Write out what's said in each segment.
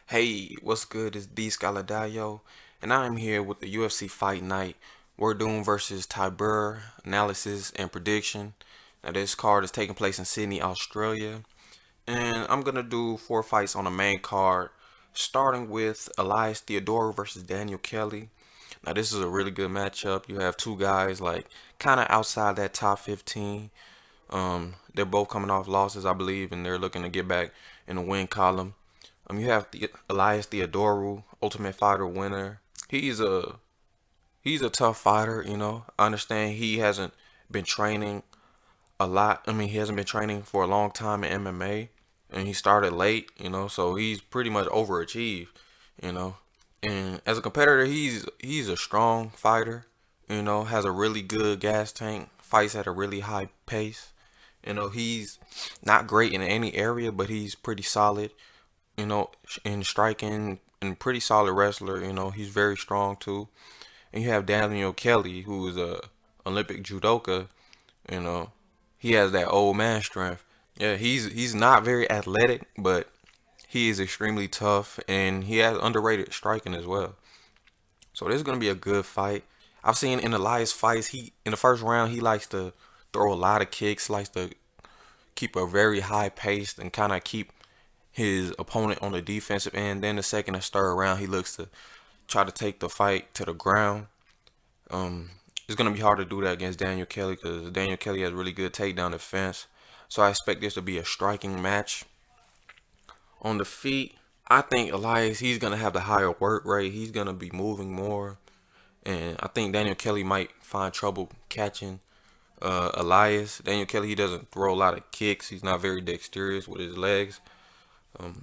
Hey, what's good? It's D Scaladayo, and I am here with the UFC Fight Night Werdum versus Tybura analysis and prediction. Now, this card is taking place in Sydney, Australia, and I'm gonna do 4 fights on the main card, starting with Elias Theodorou versus Daniel Kelly. Now, this is a really good matchup. You have two guys like kind of outside that top 15. They're both coming off losses, I believe, and they're looking to get back in the win column. You have Elias Theodorou, Ultimate Fighter winner. He's a tough fighter. I understand he hasn't been training a lot. I mean, he hasn't been training for a long time in MMA, and he started late. So he's pretty much overachieved. You know, and as a competitor, he's a strong fighter. Has a really good gas tank, fights at a really high pace. He's not great in any area, but he's pretty solid in striking and pretty solid wrestler. He's very strong too. And you have Daniel Kelly, who is a Olympic judoka. You know, he has that old man strength. Yeah, he's not very athletic, but he is extremely tough, and he has underrated striking as well. So this is gonna be a good fight. I've seen in Elias fights, he in the first round he likes to throw a lot of kicks, likes to keep a very high pace and kind of keep his opponent on the defensive end. Then the second and third round, he looks to try to take the fight to the ground. It's gonna be hard to do that against Daniel Kelly because Daniel Kelly has really good takedown defense. So I expect this to be a striking match. On the feet, I think Elias, he's gonna have the higher work rate. He's gonna be moving more, and I think Daniel Kelly might find trouble catching Elias. Daniel Kelly, he doesn't throw a lot of kicks. He's not very dexterous with his legs.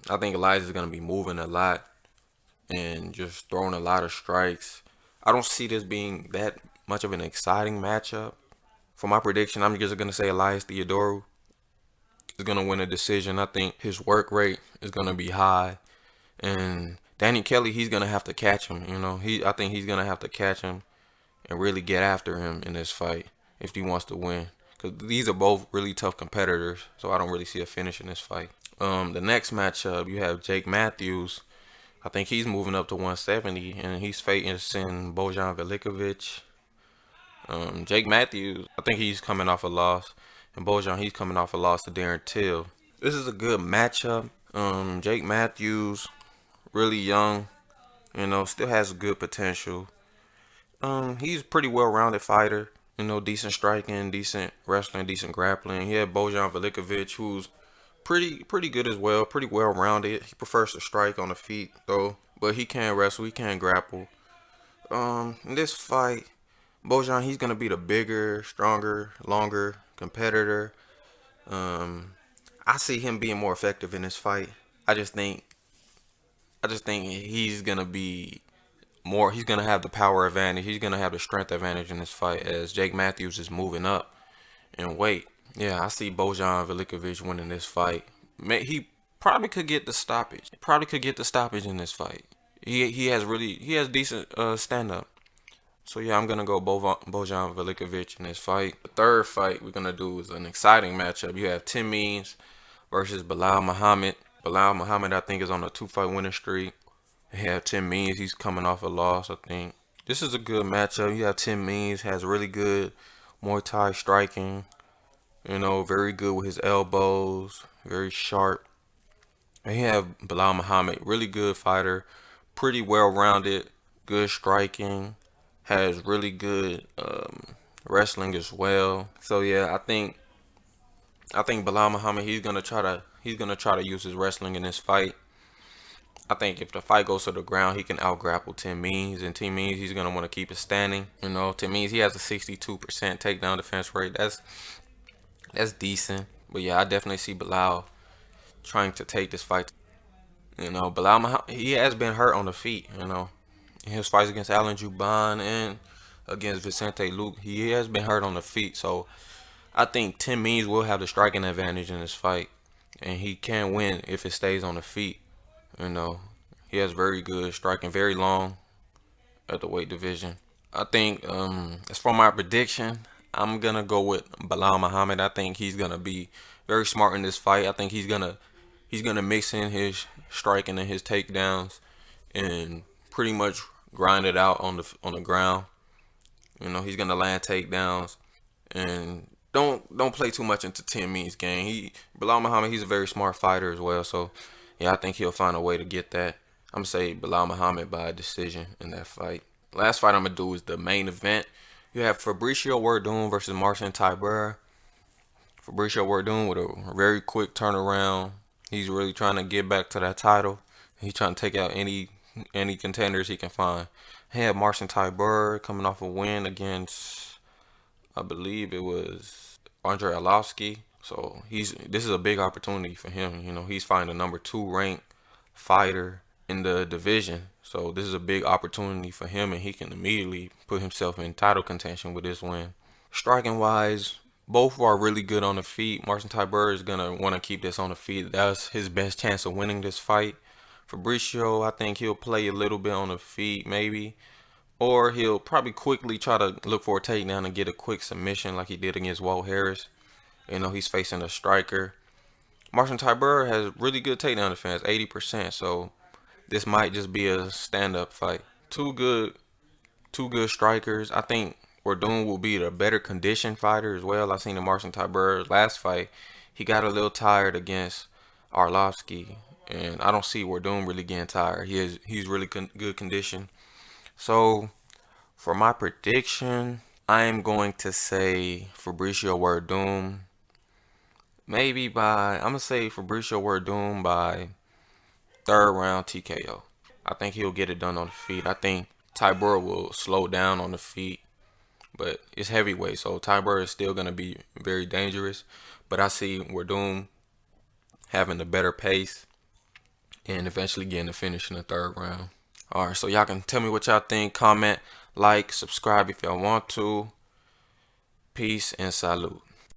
I think Elias is going to be moving a lot and just throwing a lot of strikes. I don't see this being that much of an exciting matchup. For my prediction, I'm just going to say Elias Theodorou is going to win a decision. I think his work rate is going to be high. And Daniel Kelly, he's going to have to catch him. I think he's going to have to catch him and really get after him in this fight if he wants to win. Because these are both really tough competitors, so I don't really see a finish in this fight. The next matchup, you have Jake Matthews. I think he's moving up to 170, and he's facing Bojan Velikovic. Jake Matthews, I think he's coming off a loss, and Bojan, he's coming off a loss to Darren Till. This is a good matchup. Jake Matthews, really young, still has good potential. He's a pretty well-rounded fighter. Decent striking, decent wrestling, decent grappling. He had Bojan Velikovic, who's pretty good as well, pretty well-rounded. He prefers to strike on the feet though, but he can wrestle, he can grapple. In this fight, Bojan, he's gonna be the bigger, stronger, longer competitor. I see him being more effective in this fight. I just think he's gonna be more. He's gonna have the power advantage. He's gonna have the strength advantage in this fight as Jake Matthews is moving up in weight. Yeah, I see Bojan Velikovic winning this fight. He probably could get the stoppage. Probably could get the stoppage in this fight. He has decent stand up. So yeah, I'm gonna go Bojan Velikovic in this fight. The third fight we're gonna do is an exciting matchup. You have Tim Means versus Belal Muhammad. Belal Muhammad, I think, is on a 2-fight winning streak. You have Tim Means, he's coming off a loss, I think. This is a good matchup. You have Tim Means, has really good Muay Thai striking. Very good with his elbows, very sharp. And you have Belal Muhammad, really good fighter, pretty well-rounded, good striking, has really good wrestling as well. So yeah, I think Belal Muhammad, he's gonna try to use his wrestling in this fight. I think if the fight goes to the ground, he can out-grapple Tim Means, and Tim Means, he's gonna want to keep it standing. Tim Means, he has a 62% takedown defense rate. That's decent. But yeah, I definitely see Belal trying to take this fight. Belal Muhammad, he has been hurt on the feet. In his fights against Alan Juban and against Vicente Luque, he has been hurt on the feet. So I think Tim Means will have the striking advantage in this fight, and he can win if it stays on the feet. He has very good striking, very long at the weight division. I think as for my prediction, I'm gonna go with Belal Muhammad. I think he's gonna be very smart in this fight. I think he's gonna mix in his striking and his takedowns and pretty much grind it out on the ground. You know, he's gonna land takedowns and don't play too much into 10 minutes game. Bilal Muhammad, he's a very smart fighter as well. So yeah, I think he'll find a way to get that. I'm gonna say Bilal Muhammad by decision in that fight. Last fight I'm gonna do is the main event. You have Fabricio Werdum versus Marcin Tybura. Fabricio Werdum with a very quick turnaround. He's really trying to get back to that title. He's trying to take out any contenders he can find. He had Marcin Tybura coming off a win against, I believe it was Andre Arlovski. So this is a big opportunity for him. You know, he's fighting a number 2 ranked fighter in the division. So this is a big opportunity for him, and he can immediately put himself in title contention with this win. Striking wise, both are really good on the feet. Marcin Tybura is gonna want to keep this on the feet. That's his best chance of winning this fight. Fabricio, I think he'll play a little bit on the feet, maybe. Or he'll probably quickly try to look for a takedown and get a quick submission like he did against Walt Harris. You know, he's facing a striker. Marcin Tybura has really good takedown defense, 80%. So this might just be a stand-up fight. Two good strikers. I think Werdum will be the better conditioned fighter as well. I seen the Marcin Tybura last fight. He got a little tired against Arlovski, and I don't see Werdum really getting tired. He's really good condition. So for my prediction, I am going to say Fabricio Werdum. I'm gonna say Fabricio Werdum by 3rd round TKO. I think he'll get it done on the feet. I think Tybura will slow down on the feet, but it's heavyweight, so Tybura is still gonna be very dangerous. But I see Werdum having the better pace and eventually getting the finish in the 3rd round. Alright, so y'all can tell me what y'all think. Comment, like, subscribe if y'all want to. Peace and salute.